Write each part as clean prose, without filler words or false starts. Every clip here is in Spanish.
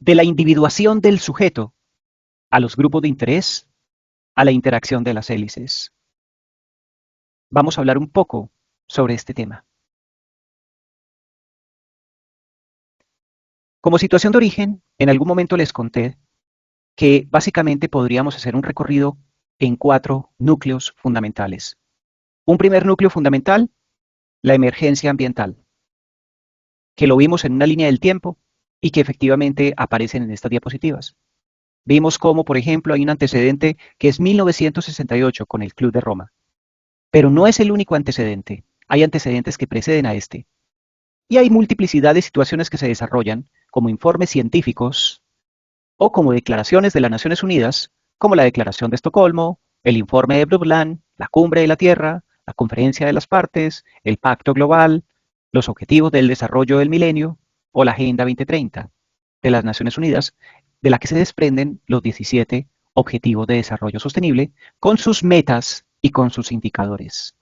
de la individuación del sujeto a los grupos de interés, a la interacción de las hélices. Vamos a hablar un poco sobre este tema. Como situación de origen, en algún momento les conté que básicamente podríamos hacer un recorrido en 4 núcleos fundamentales. Un primer núcleo fundamental, la emergencia ambiental, que lo vimos en una línea del tiempo y que efectivamente aparecen en estas diapositivas. Vimos cómo, por ejemplo, hay un antecedente que es 1968 con el Club de Roma. Pero no es el único antecedente. Hay antecedentes que preceden a este. Y hay multiplicidad de situaciones que se desarrollan como informes científicos o como declaraciones de las Naciones Unidas, como la Declaración de Estocolmo, el informe de Brundtland, la Cumbre de la Tierra, la Conferencia de las Partes, el Pacto Global, los Objetivos del Desarrollo del Milenio o la Agenda 2030 de las Naciones Unidas, de la que se desprenden los 17 Objetivos de Desarrollo Sostenible con sus metas y con sus indicadores.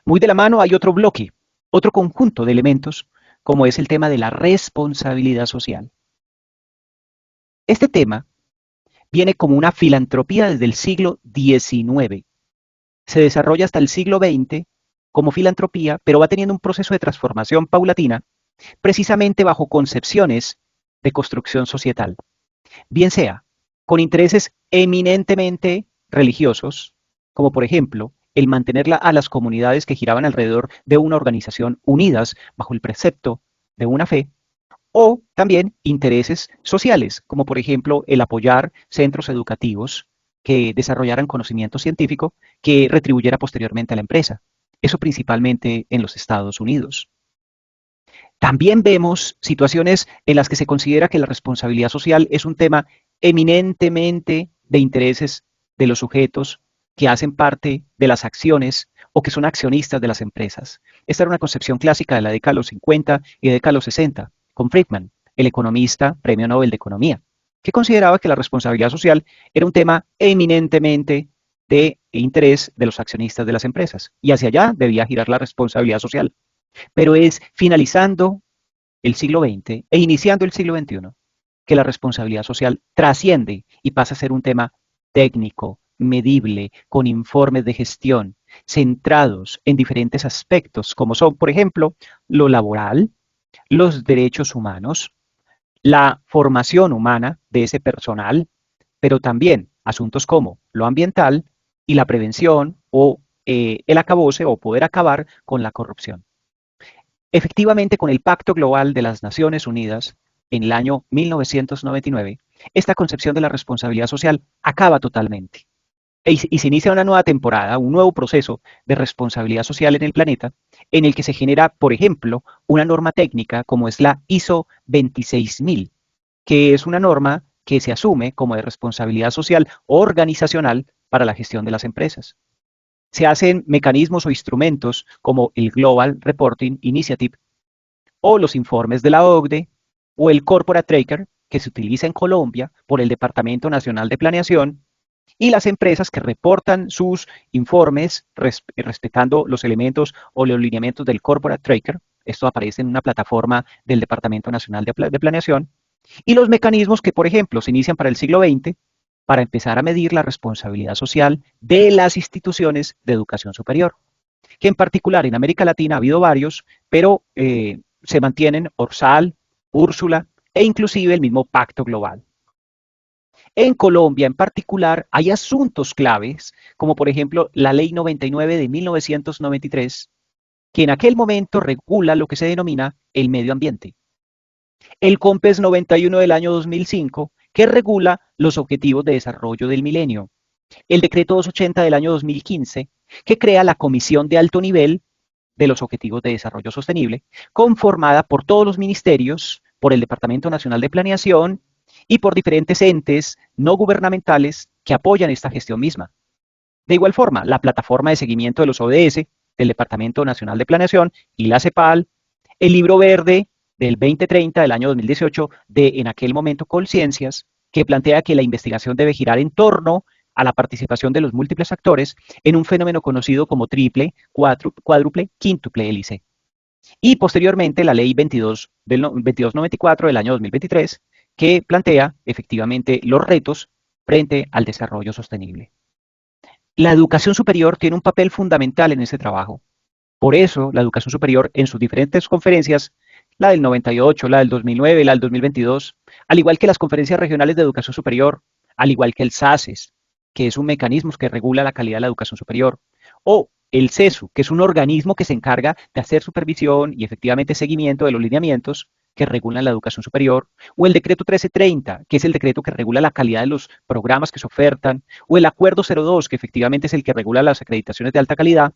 Muy de la mano hay otro bloque, otro conjunto de elementos, como es el tema de la responsabilidad social. Este tema viene como una filantropía desde el siglo XIX. Se desarrolla hasta el siglo XX como filantropía, pero va teniendo un proceso de transformación paulatina, precisamente bajo concepciones de construcción societal. Bien sea con intereses eminentemente religiosos, como por ejemplo el mantener a las comunidades que giraban alrededor de una organización unidas bajo el precepto de una fe, o también intereses sociales, como por ejemplo el apoyar centros educativos que desarrollaran conocimiento científico que retribuyera posteriormente a la empresa. Eso principalmente en los Estados Unidos. También vemos situaciones en las que se considera que la responsabilidad social es un tema eminentemente de intereses de los sujetos que hacen parte de las acciones o que son accionistas de las empresas. Esta era una concepción clásica de la década de los 50 y de la década de los 60, con Friedman, el economista premio Nobel de Economía, que consideraba que la responsabilidad social era un tema eminentemente de interés de los accionistas de las empresas, y hacia allá debía girar la responsabilidad social. Pero es finalizando el siglo XX e iniciando el siglo XXI que la responsabilidad social trasciende y pasa a ser un tema técnico, medible, con informes de gestión, centrados en diferentes aspectos, como son, por ejemplo, lo laboral, los derechos humanos, la formación humana de ese personal, pero también asuntos como lo ambiental y la prevención o el acabose o poder acabar con la corrupción. Efectivamente, con el Pacto Global de las Naciones Unidas, en el año 1999, esta concepción de la responsabilidad social acaba totalmente. Y se inicia una nueva temporada, un nuevo proceso de responsabilidad social en el planeta, en el que se genera, por ejemplo, una norma técnica como es la ISO 26000, que es una norma que se asume como de responsabilidad social organizacional para la gestión de las empresas. Se hacen mecanismos o instrumentos como el Global Reporting Initiative o los informes de la OCDE o el Corporate Tracker que se utiliza en Colombia por el Departamento Nacional de Planeación y las empresas que reportan sus informes respetando los elementos o los lineamientos del Corporate Tracker. Esto aparece en una plataforma del Departamento Nacional de Planeación. Y los mecanismos que, por ejemplo, se inician para el siglo XX para empezar a medir la responsabilidad social de las instituciones de educación superior, que en particular en América Latina ha habido varios, pero se mantienen Orsal, Úrsula e inclusive el mismo Pacto Global. En Colombia en particular hay asuntos claves, como por ejemplo la Ley 99 de 1993, que en aquel momento regula lo que se denomina el medio ambiente. El COMPES 91 del año 2005, que regula los objetivos de desarrollo del milenio. El decreto 280 del año 2015, que crea la Comisión de Alto Nivel de los Objetivos de Desarrollo Sostenible, conformada por todos los ministerios, por el Departamento Nacional de Planeación y por diferentes entes no gubernamentales que apoyan esta gestión misma. De igual forma, la plataforma de seguimiento de los ODS del Departamento Nacional de Planeación y la CEPAL, el libro verde del 2030 del año 2018 de en aquel momento Colciencias, que plantea que la investigación debe girar en torno a la participación de los múltiples actores en un fenómeno conocido como triple, cuádruple, quíntuple hélice. Y posteriormente la ley 2294 del año 2023, que plantea efectivamente los retos frente al desarrollo sostenible. La educación superior tiene un papel fundamental en ese trabajo. Por eso, la educación superior en sus diferentes conferencias, la del 98, la del 2009, la del 2022, al igual que las conferencias regionales de educación superior, al igual que el SACES, que es un mecanismo que regula la calidad de la educación superior, o el CESU, que es un organismo que se encarga de hacer supervisión y efectivamente seguimiento de los lineamientos que regulan la educación superior, o el decreto 1330, que es el decreto que regula la calidad de los programas que se ofertan, o el acuerdo 02, que efectivamente es el que regula las acreditaciones de alta calidad,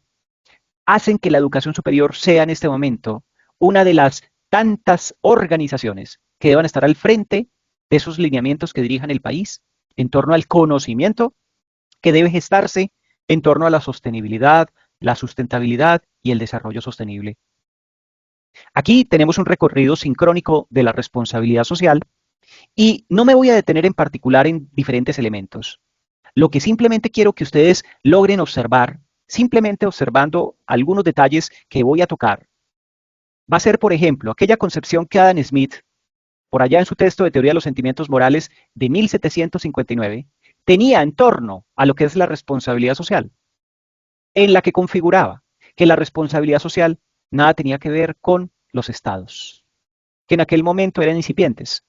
hacen que la educación superior sea en este momento una de las tantas organizaciones que deban estar al frente de esos lineamientos que dirijan el país en torno al conocimiento que debe gestarse en torno a la sostenibilidad, la sustentabilidad y el desarrollo sostenible. Aquí tenemos un recorrido sincrónico de la responsabilidad social y no me voy a detener en particular en diferentes elementos. Lo que simplemente quiero que ustedes logren observar, simplemente observando algunos detalles que voy a tocar, va a ser, por ejemplo, aquella concepción que Adam Smith, por allá en su texto de Teoría de los Sentimientos Morales de 1759, tenía en torno a lo que es la responsabilidad social, en la que configuraba que la responsabilidad social nada tenía que ver con los estados, que en aquel momento eran incipientes.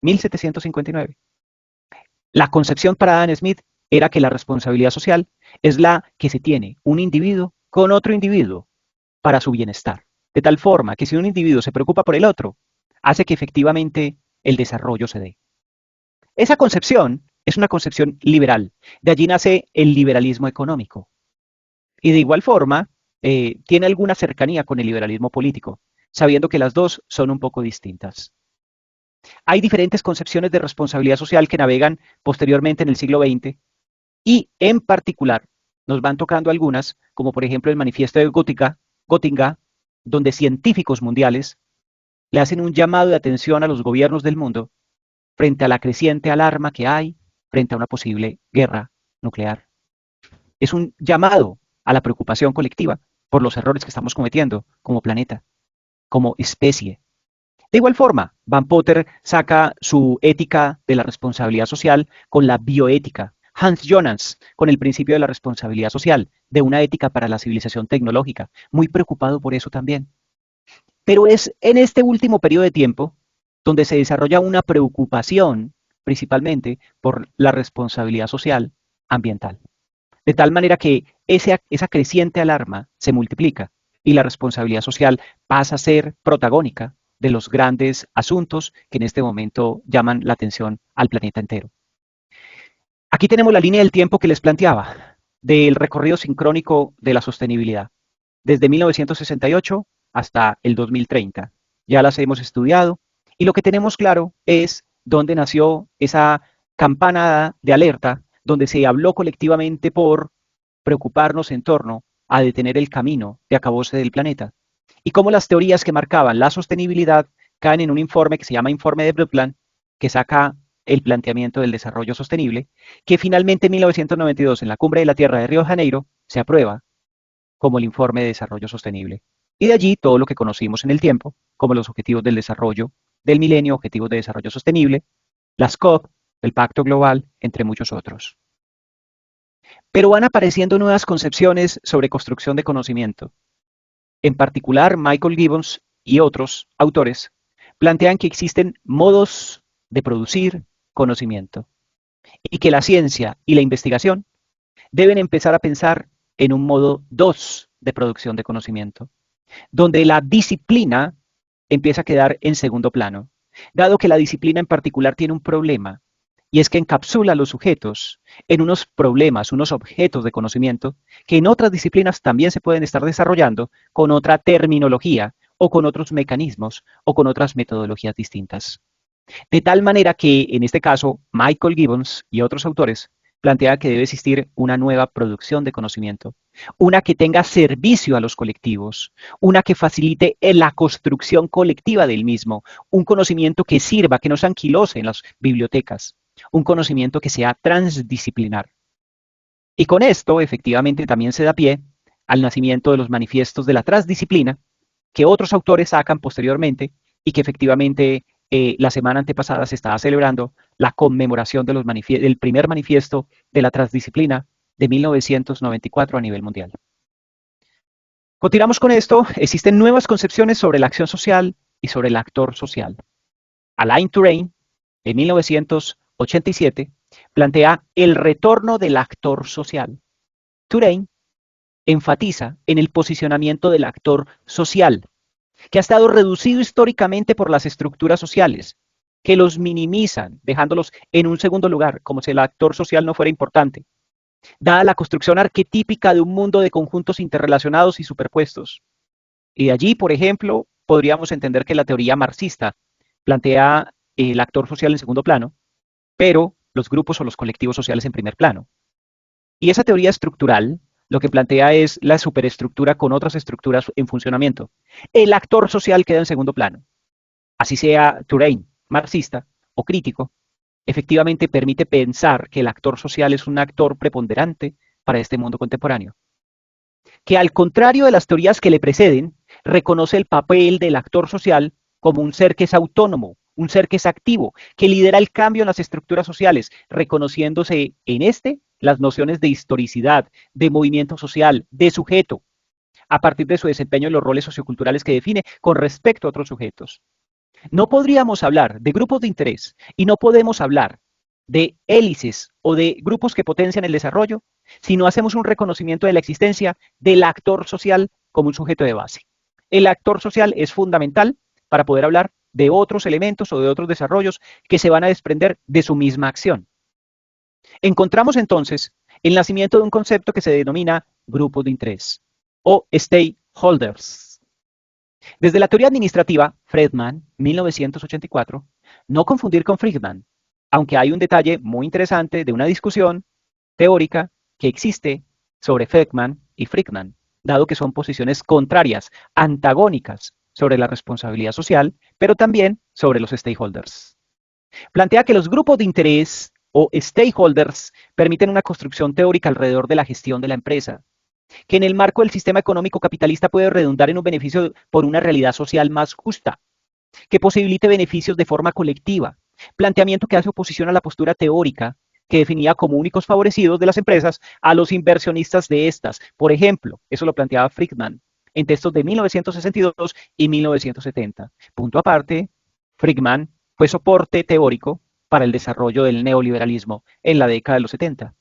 1759. La concepción para Adam Smith era que la responsabilidad social es la que se tiene un individuo con otro individuo para su bienestar. De tal forma que si un individuo se preocupa por el otro, hace que efectivamente el desarrollo se dé. Esa concepción es una concepción liberal. De allí nace el liberalismo económico. Y de igual forma, tiene alguna cercanía con el liberalismo político, sabiendo que las dos son un poco distintas. Hay diferentes concepciones de responsabilidad social que navegan posteriormente en el siglo XX y en particular nos van tocando algunas, como por ejemplo el manifiesto de Gotinga, donde científicos mundiales le hacen un llamado de atención a los gobiernos del mundo frente a la creciente alarma que hay frente a una posible guerra nuclear. Es un llamado a la preocupación colectiva por los errores que estamos cometiendo como planeta, como especie. De igual forma, Van Potter saca su ética de la responsabilidad social con la bioética. Hans Jonas con el principio de la responsabilidad social, de una ética para la civilización tecnológica, muy preocupado por eso también. Pero es en este último periodo de tiempo donde se desarrolla una preocupación principalmente por la responsabilidad social ambiental. De tal manera que esa creciente alarma se multiplica y la responsabilidad social pasa a ser protagónica de los grandes asuntos que en este momento llaman la atención al planeta entero. Aquí tenemos la línea del tiempo que les planteaba, del recorrido sincrónico de la sostenibilidad, desde 1968 hasta el 2030. Ya las hemos estudiado y lo que tenemos claro es dónde nació esa campana de alerta, donde se habló colectivamente por preocuparnos en torno a detener el camino de acabose del planeta. Y cómo las teorías que marcaban la sostenibilidad caen en un informe que se llama Informe de Brundtland, que saca el planteamiento del desarrollo sostenible, que finalmente en 1992 en la Cumbre de la Tierra de Río de Janeiro se aprueba como el Informe de Desarrollo Sostenible. Y de allí todo lo que conocimos en el tiempo, como los Objetivos del Desarrollo del Milenio, Objetivos de Desarrollo Sostenible, las COP, el Pacto Global, entre muchos otros. Pero van apareciendo nuevas concepciones sobre construcción de conocimiento. En particular, Michael Gibbons y otros autores plantean que existen modos de producir conocimiento y que la ciencia y la investigación deben empezar a pensar en un modo 2 de producción de conocimiento, donde la disciplina empieza a quedar en segundo plano, dado que la disciplina en particular tiene un problema, y es que encapsula a los sujetos en unos problemas, unos objetos de conocimiento, que en otras disciplinas también se pueden estar desarrollando con otra terminología o con otros mecanismos o con otras metodologías distintas. De tal manera que, en este caso, Michael Gibbons y otros autores plantean que debe existir una nueva producción de conocimiento, una que tenga servicio a los colectivos, una que facilite la construcción colectiva del mismo, un conocimiento que sirva, que no se anquilose en las bibliotecas, un conocimiento que sea transdisciplinar. Y con esto, efectivamente, también se da pie al nacimiento de los manifiestos de la transdisciplina, que otros autores sacan posteriormente y que efectivamente la semana antepasada se estaba celebrando la conmemoración de del primer manifiesto de la transdisciplina de 1994 a nivel mundial. Continuamos con esto. Existen nuevas concepciones sobre la acción social y sobre el actor social. Alain Touraine, en 1987, plantea el retorno del actor social. Touraine enfatiza en el posicionamiento del actor social, que ha estado reducido históricamente por las estructuras sociales, que los minimizan, dejándolos en un segundo lugar, como si el actor social no fuera importante, dada la construcción arquetípica de un mundo de conjuntos interrelacionados y superpuestos. Y de allí, por ejemplo, podríamos entender que la teoría marxista plantea el actor social en segundo plano, pero los grupos o los colectivos sociales en primer plano. Y esa teoría estructural lo que plantea es la superestructura con otras estructuras en funcionamiento. El actor social queda en segundo plano. Así sea Touraine, marxista o crítico, efectivamente permite pensar que el actor social es un actor preponderante para este mundo contemporáneo. Que al contrario de las teorías que le preceden, reconoce el papel del actor social como un ser que es autónomo, un ser que es activo, que lidera el cambio en las estructuras sociales, reconociéndose en las nociones de historicidad, de movimiento social, de sujeto, a partir de su desempeño en los roles socioculturales que define con respecto a otros sujetos. No podríamos hablar de grupos de interés y no podemos hablar de hélices o de grupos que potencian el desarrollo si no hacemos un reconocimiento de la existencia del actor social como un sujeto de base. El actor social es fundamental para poder hablar de otros elementos o de otros desarrollos que se van a desprender de su misma acción. Encontramos entonces el nacimiento de un concepto que se denomina grupos de interés o stakeholders. Desde la teoría administrativa, Friedman, 1984, no confundir con Friedman, aunque hay un detalle muy interesante de una discusión teórica que existe sobre Friedman y Friedman, dado que son posiciones contrarias, antagónicas sobre la responsabilidad social, pero también sobre los stakeholders. Plantea que los grupos de interés o stakeholders permiten una construcción teórica alrededor de la gestión de la empresa, que en el marco del sistema económico capitalista puede redundar en un beneficio por una realidad social más justa, que posibilite beneficios de forma colectiva, planteamiento que hace oposición a la postura teórica que definía como únicos favorecidos de las empresas a los inversionistas de estas. Por ejemplo, eso lo planteaba Friedman en textos de 1962 y 1970. Punto aparte, Friedman fue soporte teórico para el desarrollo del neoliberalismo en la década de los 70.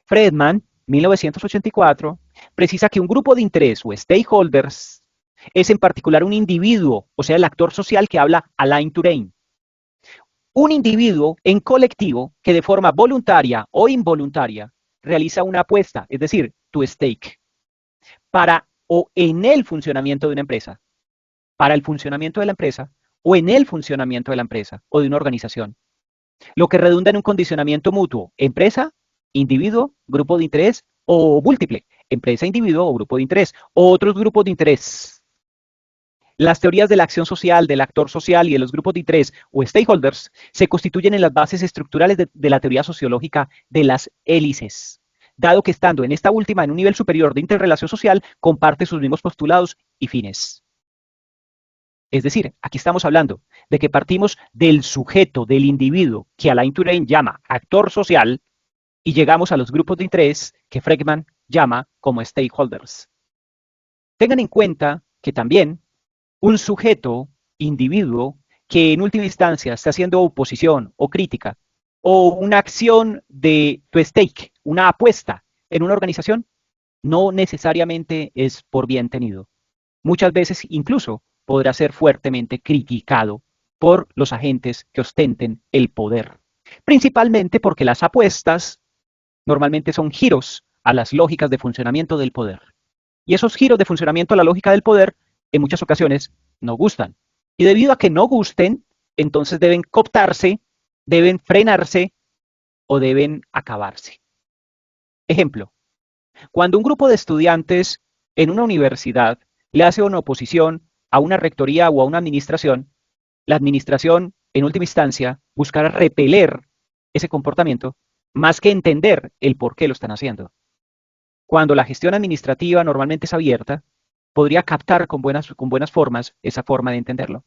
Friedman, 1984, precisa que un grupo de interés o stakeholders es en particular un individuo, o sea, el actor social que habla Alain Touraine. Un individuo en colectivo que de forma voluntaria o involuntaria realiza una apuesta, es decir, tu stake, para o en el funcionamiento de una empresa, para el funcionamiento de la empresa o en el funcionamiento de la empresa o de una organización, lo que redunda en un condicionamiento mutuo, empresa, individuo, grupo de interés o múltiple, empresa, individuo o grupo de interés, o otros grupos de interés. Las teorías de la acción social, del actor social y de los grupos de interés o stakeholders se constituyen en las bases estructurales de la teoría sociológica de las hélices, dado que estando en esta última en un nivel superior de interrelación social, comparte sus mismos postulados y fines. Es decir, aquí estamos hablando de que partimos del sujeto, del individuo, que Alain Touraine llama actor social, y llegamos a los grupos de interés que Friedman llama como stakeholders. Tengan en cuenta que también un sujeto, individuo, que en última instancia está haciendo oposición o crítica, o una acción de tu stake, una apuesta en una organización, no necesariamente es por bien tenido. Muchas veces incluso podrá ser fuertemente criticado por los agentes que ostenten el poder. Principalmente porque las apuestas normalmente son giros a las lógicas de funcionamiento del poder. Y esos giros de funcionamiento a la lógica del poder en muchas ocasiones no gustan. Y debido a que no gusten, entonces deben cooptarse, deben frenarse o deben acabarse. Ejemplo, cuando un grupo de estudiantes en una universidad le hace una oposición a una rectoría o a una administración, la administración, en última instancia, buscará repeler ese comportamiento más que entender el por qué lo están haciendo. Cuando la gestión administrativa normalmente es abierta, podría captar con buenas formas esa forma de entenderlo.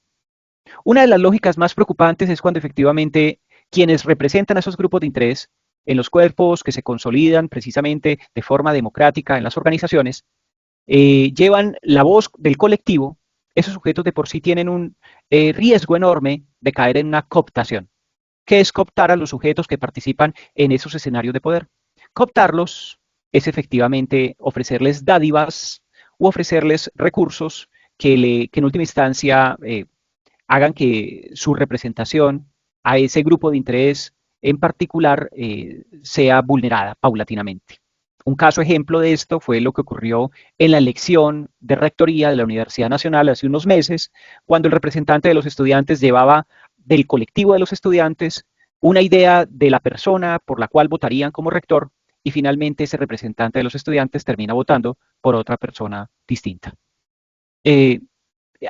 Una de las lógicas más preocupantes es cuando efectivamente quienes representan a esos grupos de interés en los cuerpos que se consolidan precisamente de forma democrática en las organizaciones, llevan la voz del colectivo. Esos sujetos de por sí tienen un riesgo enorme de caer en una cooptación. ¿Qué es cooptar a los sujetos que participan en esos escenarios de poder? Cooptarlos es efectivamente ofrecerles dádivas u ofrecerles recursos que en última instancia hagan que su representación a ese grupo de interés en particular sea vulnerada paulatinamente. Un caso ejemplo de esto fue lo que ocurrió en la elección de rectoría de la Universidad Nacional hace unos meses, cuando el representante de los estudiantes llevaba del colectivo de los estudiantes una idea de la persona por la cual votarían como rector y finalmente ese representante de los estudiantes termina votando por otra persona distinta. Eh,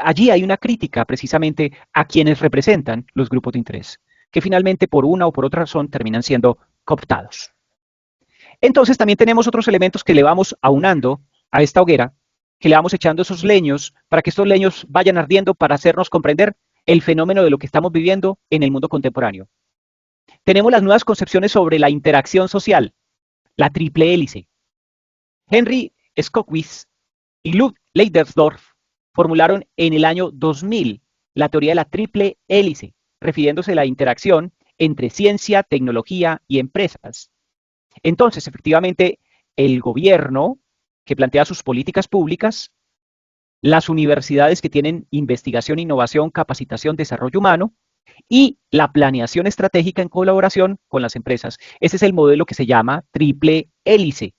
Allí hay una crítica precisamente a quienes representan los grupos de interés, que finalmente por una o por otra razón terminan siendo cooptados. Entonces también tenemos otros elementos que le vamos aunando a esta hoguera, que le vamos echando esos leños para que estos leños vayan ardiendo para hacernos comprender el fenómeno de lo que estamos viviendo en el mundo contemporáneo. Tenemos las nuevas concepciones sobre la interacción social, la triple hélice. Henry Skockwitz y Lud Leidersdorf formularon en el año 2000 la teoría de la triple hélice, refiriéndose a la interacción entre ciencia, tecnología y empresas. Entonces, efectivamente, el gobierno que plantea sus políticas públicas, las universidades que tienen investigación, innovación, capacitación, desarrollo humano y la planeación estratégica en colaboración con las empresas. Ese es el modelo que se llama triple hélice,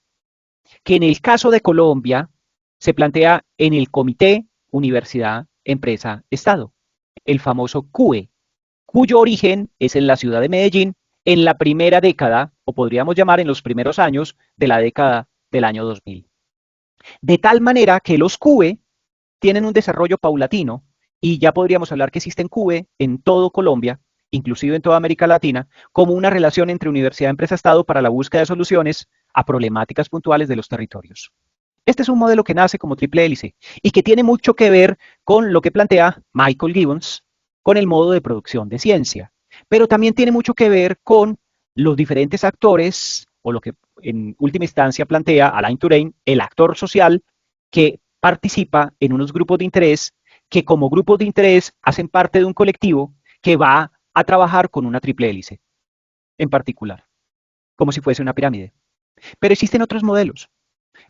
que en el caso de Colombia se plantea en el Comité Universidad, Empresa, Estado, el famoso CUE, cuyo origen es en la ciudad de Medellín en la primera década, o podríamos llamar en los primeros años de la década del año 2000. De tal manera que los CUE tienen un desarrollo paulatino y ya podríamos hablar que existen CUE en todo Colombia, inclusive en toda América Latina, como una relación entre universidad, empresa, Estado para la búsqueda de soluciones a problemáticas puntuales de los territorios. Este es un modelo que nace como triple hélice y que tiene mucho que ver con lo que plantea Michael Gibbons con el modo de producción de ciencia, pero también tiene mucho que ver con los diferentes actores o lo que en última instancia plantea Alain Touraine, el actor social que participa en unos grupos de interés que como grupos de interés hacen parte de un colectivo que va a trabajar con una triple hélice en particular, como si fuese una pirámide. Pero existen otros modelos.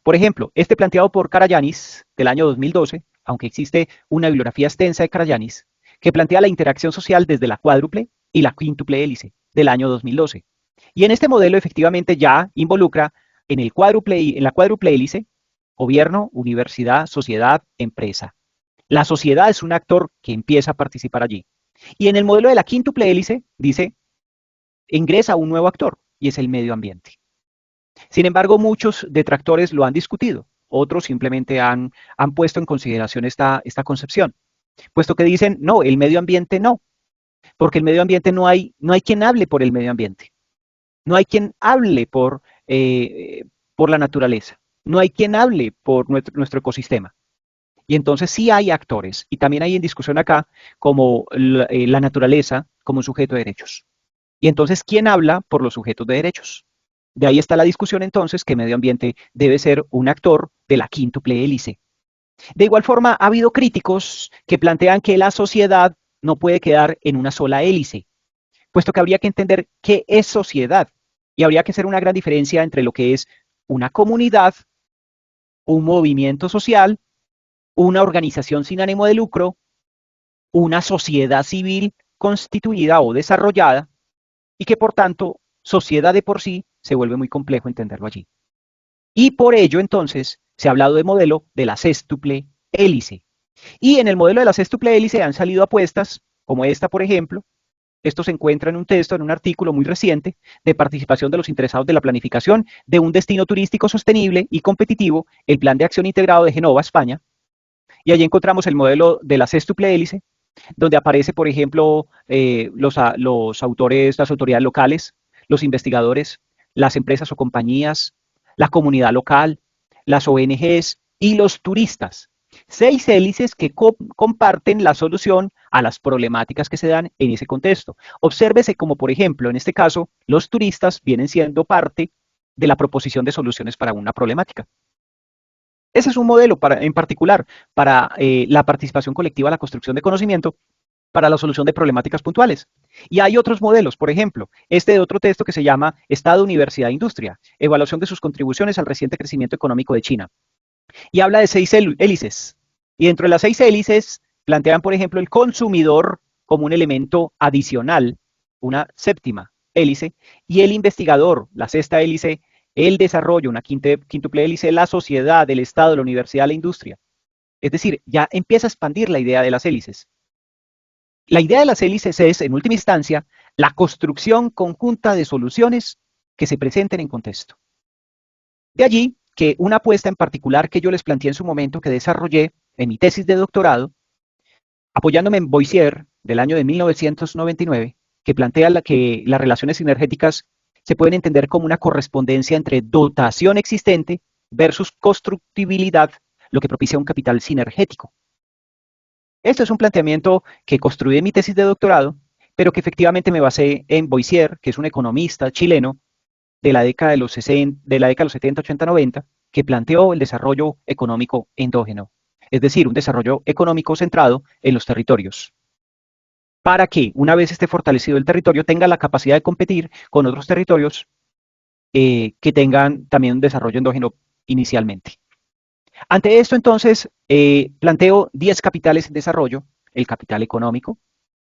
Por ejemplo, este planteado por Karayanis del año 2012, aunque existe una bibliografía extensa de Karayanis, que plantea la interacción social desde la cuádruple y la quíntuple hélice del año 2012. Y en este modelo efectivamente ya involucra en la cuádruple hélice gobierno, universidad, sociedad, empresa. La sociedad es un actor que empieza a participar allí. Y en el modelo de la quíntuple hélice dice, ingresa un nuevo actor y es el medio ambiente. Sin embargo, muchos detractores lo han discutido, otros simplemente han puesto en consideración esta concepción, puesto que dicen, no, el medio ambiente no, porque el medio ambiente no hay quien hable por el medio ambiente, no hay quien hable por la naturaleza, no hay quien hable por nuestro ecosistema. Y entonces sí hay actores, y también hay en discusión acá como la naturaleza como un sujeto de derechos. Y entonces, ¿quién habla por los sujetos de derechos? De ahí está la discusión entonces que medio ambiente debe ser un actor de la quíntuple hélice. De igual forma, ha habido críticos que plantean que la sociedad no puede quedar en una sola hélice, puesto que habría que entender qué es sociedad y habría que hacer una gran diferencia entre lo que es una comunidad, un movimiento social, una organización sin ánimo de lucro, una sociedad civil constituida o desarrollada y que por tanto sociedad de por sí se vuelve muy complejo entenderlo allí. Y por ello entonces se ha hablado de modelo de la sextuple hélice. Y en el modelo de la sextuple hélice han salido apuestas como esta, por ejemplo. Esto se encuentra en un texto, en un artículo muy reciente de participación de los interesados de la planificación de un destino turístico sostenible y competitivo, el Plan de Acción Integrado de Génova, España. Y allí encontramos el modelo de la sextuple hélice, donde aparece, por ejemplo, los autores, las autoridades locales, los investigadores, las empresas o compañías, la comunidad local, las ONGs y los turistas. 6 hélices que comparten la solución a las problemáticas que se dan en ese contexto. Obsérvese como, por ejemplo, en este caso, los turistas vienen siendo parte de la proposición de soluciones para una problemática. Ese es un modelo en particular para la participación colectiva, la construcción de conocimiento, para la solución de problemáticas puntuales. Y hay otros modelos, por ejemplo, este de otro texto que se llama Estado, Universidad, Industria, evaluación de sus contribuciones al reciente crecimiento económico de China. Y habla de 6 hélices. Y dentro de las 6 hélices plantean, por ejemplo, el consumidor como un elemento adicional, una séptima hélice, y el investigador, la sexta hélice, el desarrollo, una quíntuple hélice, la sociedad, el Estado, la universidad, la industria. Es decir, ya empieza a expandir la idea de las hélices. La idea de las hélices es, en última instancia, la construcción conjunta de soluciones que se presenten en contexto. De allí que una apuesta en particular que yo les planteé en su momento, que desarrollé en mi tesis de doctorado, apoyándome en Boissier del año de 1999, que plantea que las relaciones sinergéticas se pueden entender como una correspondencia entre dotación existente versus constructibilidad, lo que propicia un capital sinergético. Esto es un planteamiento que construí en mi tesis de doctorado, pero que efectivamente me basé en Boissier, que es un economista chileno de la década de los 60, de la década de los 70, 80, 90, que planteó el desarrollo económico endógeno, es decir, un desarrollo económico centrado en los territorios, para que una vez esté fortalecido el territorio tenga la capacidad de competir con otros territorios que tengan también un desarrollo endógeno inicialmente. Ante esto, entonces, planteo 10 capitales en desarrollo: el capital económico,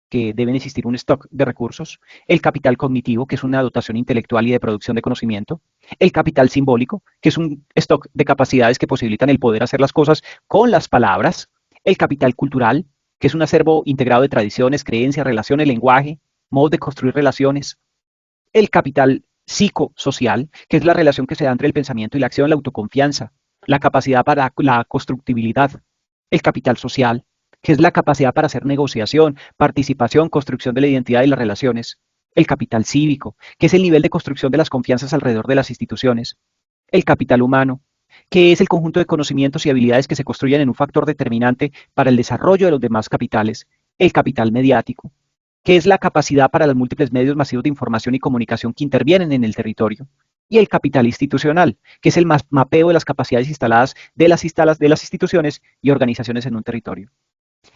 que deben existir un stock de recursos; el capital cognitivo, que es una dotación intelectual y de producción de conocimiento; el capital simbólico, que es un stock de capacidades que posibilitan el poder hacer las cosas con las palabras; el capital cultural, que es un acervo integrado de tradiciones, creencias, relaciones, lenguaje, modos de construir relaciones; el capital psicosocial, que es la relación que se da entre el pensamiento y la acción, la autoconfianza, la capacidad para la constructibilidad; el capital social, que es la capacidad para hacer negociación, participación, construcción de la identidad y las relaciones; el capital cívico, que es el nivel de construcción de las confianzas alrededor de las instituciones; el capital humano, que es el conjunto de conocimientos y habilidades que se construyen en un factor determinante para el desarrollo de los demás capitales; el capital mediático, que es la capacidad para los múltiples medios masivos de información y comunicación que intervienen en el territorio; y el capital institucional, que es el mapeo de las capacidades instaladas de las instituciones y organizaciones en un territorio.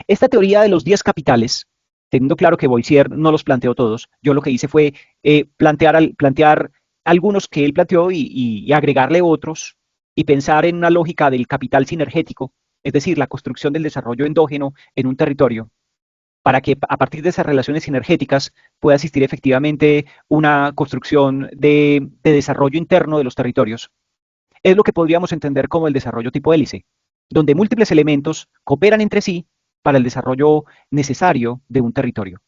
Esta teoría de los 10 capitales, teniendo claro que Boissier no los planteó todos, yo lo que hice fue plantear algunos que él planteó y agregarle otros, y pensar en una lógica del capital sinergético, es decir, la construcción del desarrollo endógeno en un territorio, para que a partir de esas relaciones sinergéticas pueda existir efectivamente una construcción de desarrollo interno de los territorios. Es lo que podríamos entender como el desarrollo tipo hélice, donde múltiples elementos cooperan entre sí para el desarrollo necesario de un territorio.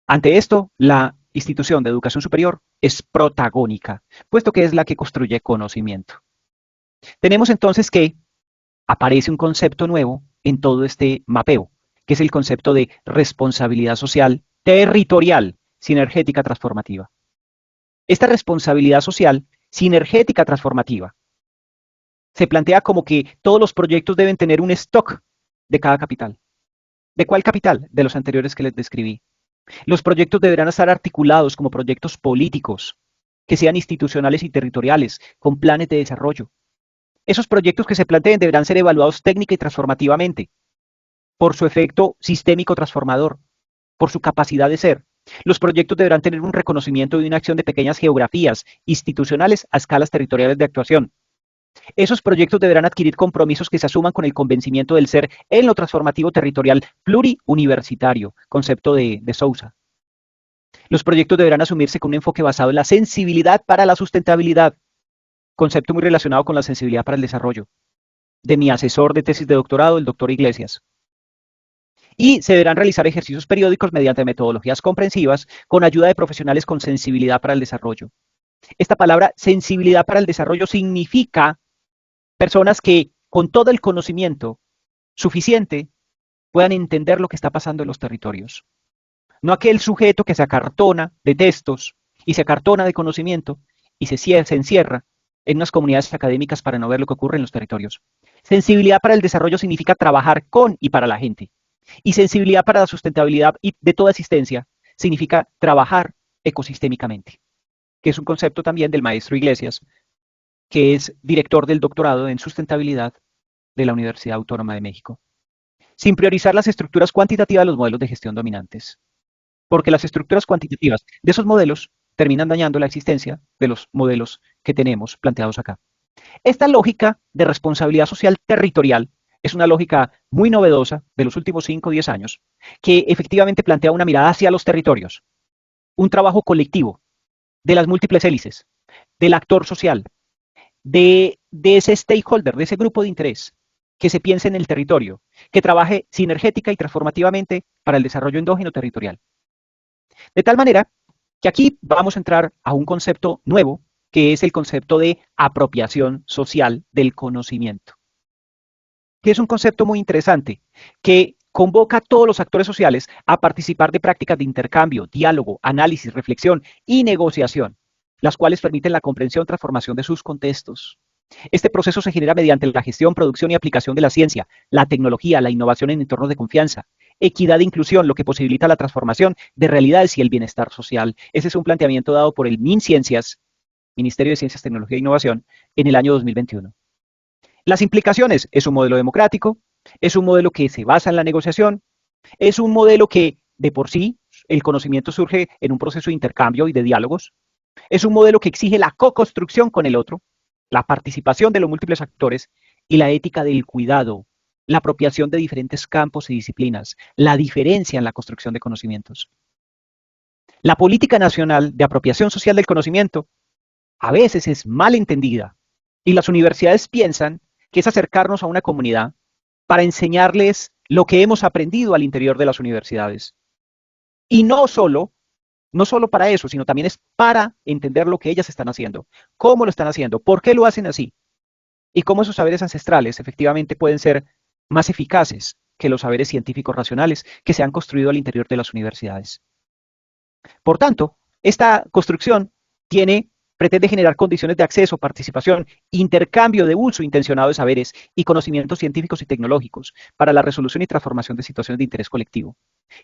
Ante esto, la institución de educación superior es protagónica, puesto que es la que construye conocimiento. Tenemos entonces que aparece un concepto nuevo en todo este mapeo, que es el concepto de responsabilidad social territorial sinergética transformativa. Esta responsabilidad social sinergética transformativa se plantea como que todos los proyectos deben tener un stock de cada capital. ¿De cuál capital? De los anteriores que les describí. Los proyectos deberán estar articulados como proyectos políticos, que sean institucionales y territoriales, con planes de desarrollo. Esos proyectos que se planteen deberán ser evaluados técnica y transformativamente, por su efecto sistémico transformador, por su capacidad de ser. Los proyectos deberán tener un reconocimiento de una acción de pequeñas geografías institucionales a escalas territoriales de actuación. Esos proyectos deberán adquirir compromisos que se asuman con el convencimiento del ser en lo transformativo territorial pluriuniversitario, concepto de Sousa. Los proyectos deberán asumirse con un enfoque basado en la sensibilidad para la sustentabilidad, concepto muy relacionado con la sensibilidad para el desarrollo, de mi asesor de tesis de doctorado, el doctor Iglesias. Y se deberán realizar ejercicios periódicos mediante metodologías comprensivas con ayuda de profesionales con sensibilidad para el desarrollo. Esta palabra sensibilidad para el desarrollo significa personas que con todo el conocimiento suficiente puedan entender lo que está pasando en los territorios. No aquel sujeto que se acartona de textos y se acartona de conocimiento y se encierra en unas comunidades académicas para no ver lo que ocurre en los territorios. Sensibilidad para el desarrollo significa trabajar con y para la gente. Y sensibilidad para la sustentabilidad y de toda existencia significa trabajar ecosistémicamente, que es un concepto también del maestro Iglesias, que es director del doctorado en sustentabilidad de la Universidad Autónoma de México. Sin priorizar las estructuras cuantitativas de los modelos de gestión dominantes, porque las estructuras cuantitativas de esos modelos terminan dañando la existencia de los modelos que tenemos planteados acá. Esta lógica de responsabilidad social territorial es una lógica muy novedosa de los últimos 5 o 10 años, que efectivamente plantea una mirada hacia los territorios, un trabajo colectivo de las múltiples hélices, del actor social, de ese stakeholder, de ese grupo de interés, que se piense en el territorio, que trabaje sinergética y transformativamente para el desarrollo endógeno territorial. De tal manera que aquí vamos a entrar a un concepto nuevo, que es el concepto de apropiación social del conocimiento, que es un concepto muy interesante, que convoca a todos los actores sociales a participar de prácticas de intercambio, diálogo, análisis, reflexión y negociación, las cuales permiten la comprensión y transformación de sus contextos. Este proceso se genera mediante la gestión, producción y aplicación de la ciencia, la tecnología, la innovación en entornos de confianza, equidad e inclusión, lo que posibilita la transformación de realidades y el bienestar social. Ese es un planteamiento dado por el MinCiencias, Ministerio de Ciencias, Tecnología e Innovación, en el año 2021. Las implicaciones: es un modelo democrático, es un modelo que se basa en la negociación, es un modelo que de por sí el conocimiento surge en un proceso de intercambio y de diálogos, es un modelo que exige la co-construcción con el otro, la participación de los múltiples actores y la ética del cuidado, la apropiación de diferentes campos y disciplinas, la diferencia en la construcción de conocimientos. La política nacional de apropiación social del conocimiento a veces es mal entendida y las universidades piensan que es acercarnos a una comunidad para enseñarles lo que hemos aprendido al interior de las universidades. Y no solo para eso, sino también es para entender lo que ellas están haciendo, cómo lo están haciendo, por qué lo hacen así, y cómo esos saberes ancestrales efectivamente pueden ser más eficaces que los saberes científicos racionales que se han construido al interior de las universidades. Por tanto, esta construcción pretende generar condiciones de acceso, participación, intercambio de uso intencionado de saberes y conocimientos científicos y tecnológicos para la resolución y transformación de situaciones de interés colectivo.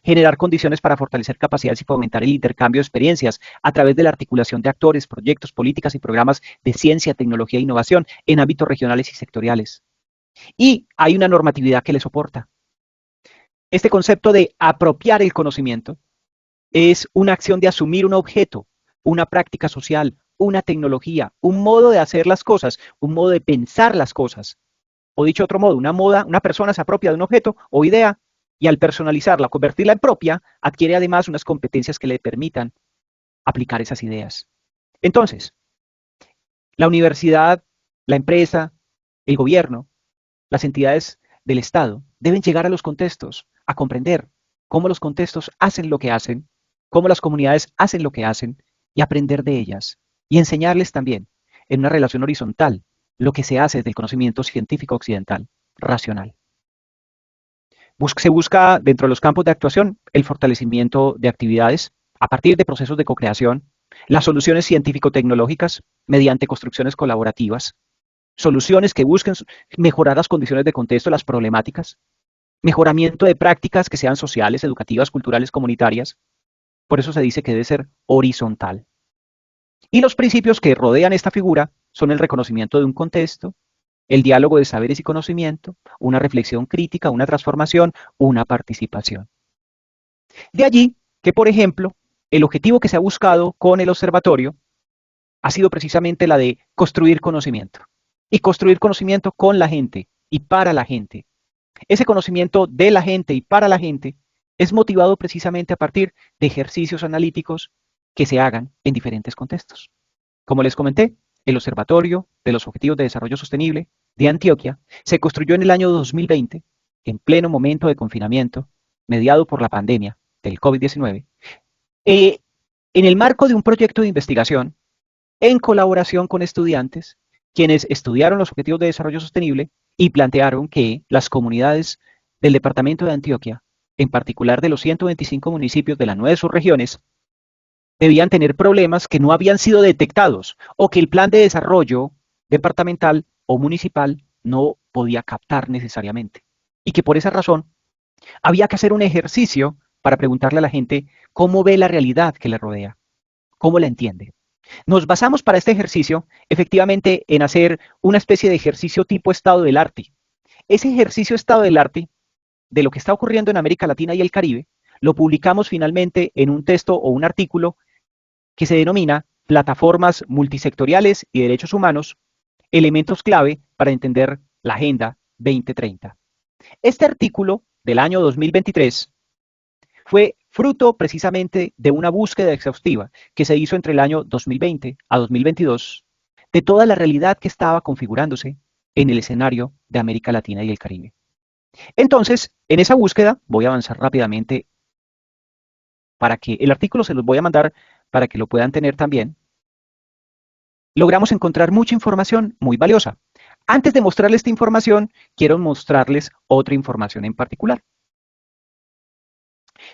Generar condiciones para fortalecer capacidades y fomentar el intercambio de experiencias a través de la articulación de actores, proyectos, políticas y programas de ciencia, tecnología e innovación en ámbitos regionales y sectoriales. Y hay una normatividad que le soporta. Este concepto de apropiar el conocimiento es una acción de asumir un objeto, una práctica social, una tecnología, un modo de hacer las cosas, un modo de pensar las cosas. O dicho de otro modo, una persona se apropia de un objeto o idea y al personalizarla, convertirla en propia, adquiere además unas competencias que le permitan aplicar esas ideas. Entonces, la universidad, la empresa, el gobierno, las entidades del Estado deben llegar a los contextos, a comprender cómo los contextos hacen lo que hacen, cómo las comunidades hacen lo que hacen y aprender de ellas y enseñarles también en una relación horizontal lo que se hace desde el conocimiento científico occidental, racional. Se busca dentro de los campos de actuación el fortalecimiento de actividades a partir de procesos de co-creación, las soluciones científico-tecnológicas mediante construcciones colaborativas, soluciones que busquen mejorar las condiciones de contexto, las problemáticas, mejoramiento de prácticas que sean sociales, educativas, culturales, comunitarias. Por eso se dice que debe ser horizontal. Y los principios que rodean esta figura son el reconocimiento de un contexto, el diálogo de saberes y conocimiento, una reflexión crítica, una transformación, una participación. De allí que, por ejemplo, el objetivo que se ha buscado con el observatorio ha sido precisamente la de construir conocimiento. Y construir conocimiento con la gente y para la gente. Ese conocimiento de la gente y para la gente es motivado precisamente a partir de ejercicios analíticos que se hagan en diferentes contextos. Como les comenté, el Observatorio de los Objetivos de Desarrollo Sostenible de Antioquia se construyó en el año 2020, en pleno momento de confinamiento, mediado por la pandemia del COVID-19, en el marco de un proyecto de investigación en colaboración con estudiantes, quienes estudiaron los Objetivos de Desarrollo Sostenible y plantearon que las comunidades del departamento de Antioquia, en particular de los 125 municipios de las 9 subregiones, debían tener problemas que no habían sido detectados o que el plan de desarrollo departamental o municipal no podía captar necesariamente. Y que por esa razón había que hacer un ejercicio para preguntarle a la gente cómo ve la realidad que le rodea, cómo la entiende. Nos basamos para este ejercicio efectivamente en hacer una especie de ejercicio tipo estado del arte. Ese ejercicio estado del arte de lo que está ocurriendo en América Latina y el Caribe lo publicamos finalmente en un texto o un artículo que se denomina Plataformas Multisectoriales y Derechos Humanos, elementos clave para entender la Agenda 2030. Este artículo del año 2023 fue fruto precisamente de una búsqueda exhaustiva que se hizo entre el año 2020 a 2022 de toda la realidad que estaba configurándose en el escenario de América Latina y el Caribe. Entonces, en esa búsqueda, voy a avanzar rápidamente para que el artículo se los voy a mandar para que lo puedan tener también. Logramos encontrar mucha información muy valiosa. Antes de mostrarles esta información, quiero mostrarles otra información en particular.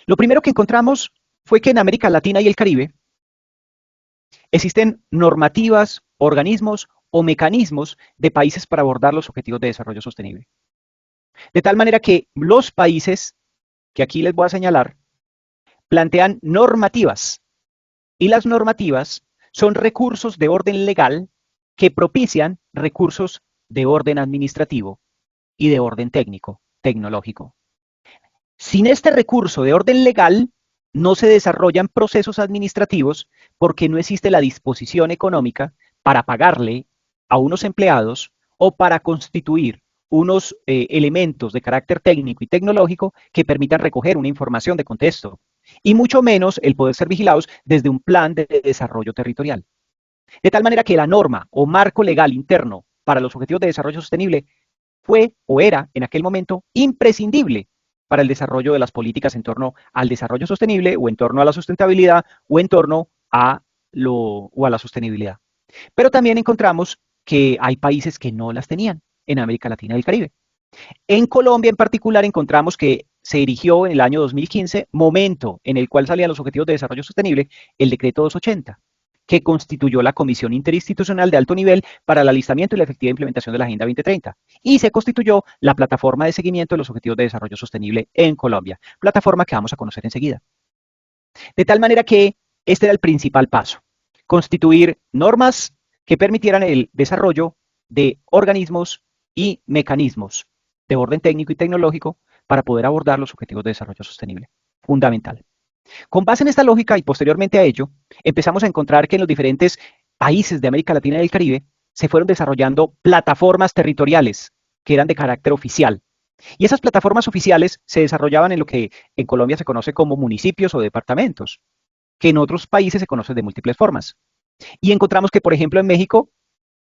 Lo primero que encontramos fue que en América Latina y el Caribe existen normativas, organismos o mecanismos de países para abordar los objetivos de desarrollo sostenible. De tal manera que los países, que aquí les voy a señalar, plantean normativas y las normativas son recursos de orden legal que propician recursos de orden administrativo y de orden técnico, tecnológico. Sin este recurso de orden legal, no se desarrollan procesos administrativos porque no existe la disposición económica para pagarle a unos empleados o para constituir unos elementos de carácter técnico y tecnológico que permitan recoger una información de contexto, y mucho menos el poder ser vigilados desde un plan de desarrollo territorial. De tal manera que la norma o marco legal interno para los objetivos de desarrollo sostenible fue o era en aquel momento imprescindible para el desarrollo de las políticas en torno al desarrollo sostenible o en torno a la sustentabilidad o en torno a la sostenibilidad. Pero también encontramos que hay países que no las tenían en América Latina y el Caribe. En Colombia en particular encontramos que se erigió en el año 2015, momento en el cual salían los Objetivos de Desarrollo Sostenible, el decreto 280, que constituyó la Comisión Interinstitucional de Alto Nivel para el alistamiento y la efectiva implementación de la Agenda 2030. Y se constituyó la Plataforma de Seguimiento de los Objetivos de Desarrollo Sostenible en Colombia, plataforma que vamos a conocer enseguida. De tal manera que este era el principal paso, constituir normas que permitieran el desarrollo de organismos y mecanismos de orden técnico y tecnológico para poder abordar los objetivos de desarrollo sostenible. Fundamental. Con base en esta lógica y posteriormente a ello, empezamos a encontrar que en los diferentes países de América Latina y del Caribe se fueron desarrollando plataformas territoriales que eran de carácter oficial. Y esas plataformas oficiales se desarrollaban en lo que en Colombia se conoce como municipios o departamentos, que en otros países se conocen de múltiples formas. Y encontramos que, por ejemplo, en México,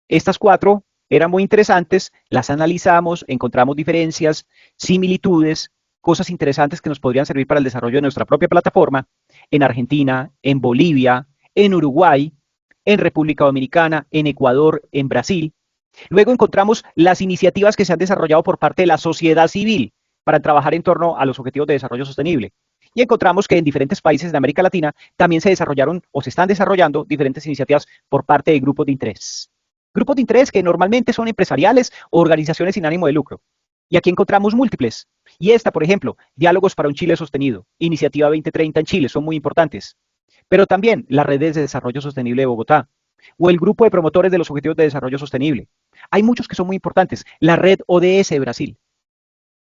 estas cuatro eran muy interesantes, las analizamos, encontramos diferencias, similitudes, cosas interesantes que nos podrían servir para el desarrollo de nuestra propia plataforma, en Argentina, en Bolivia, en Uruguay, en República Dominicana, en Ecuador, en Brasil. Luego encontramos las iniciativas que se han desarrollado por parte de la sociedad civil para trabajar en torno a los objetivos de desarrollo sostenible. Y encontramos que en diferentes países de América Latina también se desarrollaron o se están desarrollando diferentes iniciativas por parte de grupos de interés. Grupos de interés que normalmente son empresariales o organizaciones sin ánimo de lucro. Y aquí encontramos múltiples. Y esta, por ejemplo, Diálogos para un Chile Sostenido, Iniciativa 2030 en Chile, son muy importantes. Pero también las redes de desarrollo sostenible de Bogotá, o el grupo de promotores de los objetivos de desarrollo sostenible. Hay muchos que son muy importantes. La red ODS de Brasil.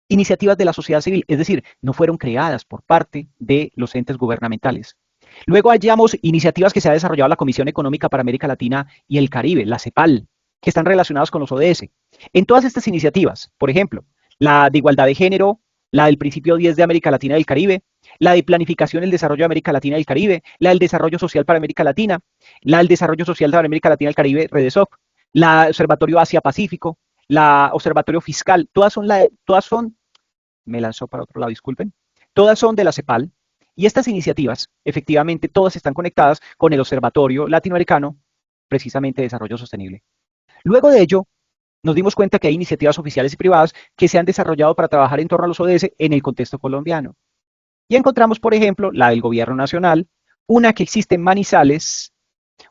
Iniciativas de la sociedad civil, es decir, no fueron creadas por parte de los entes gubernamentales. Luego hallamos iniciativas que se ha desarrollado la Comisión Económica para América Latina y el Caribe, la CEPAL, que están relacionadas con los ODS. En todas estas iniciativas, por ejemplo, la de igualdad de género, la del principio 10 de América Latina y el Caribe, la de planificación del desarrollo de América Latina y el Caribe, la del desarrollo social para América Latina, la del desarrollo social para América Latina y el Caribe, REDESOC, la Observatorio Asia-Pacífico, la Observatorio Fiscal, todas son, me lanzó para otro lado, disculpen, todas son de la CEPAL, y estas iniciativas, efectivamente, todas están conectadas con el Observatorio Latinoamericano, precisamente de Desarrollo Sostenible. Luego de ello, nos dimos cuenta que hay iniciativas oficiales y privadas que se han desarrollado para trabajar en torno a los ODS en el contexto colombiano. Y encontramos, por ejemplo, la del Gobierno Nacional, una que existe en Manizales,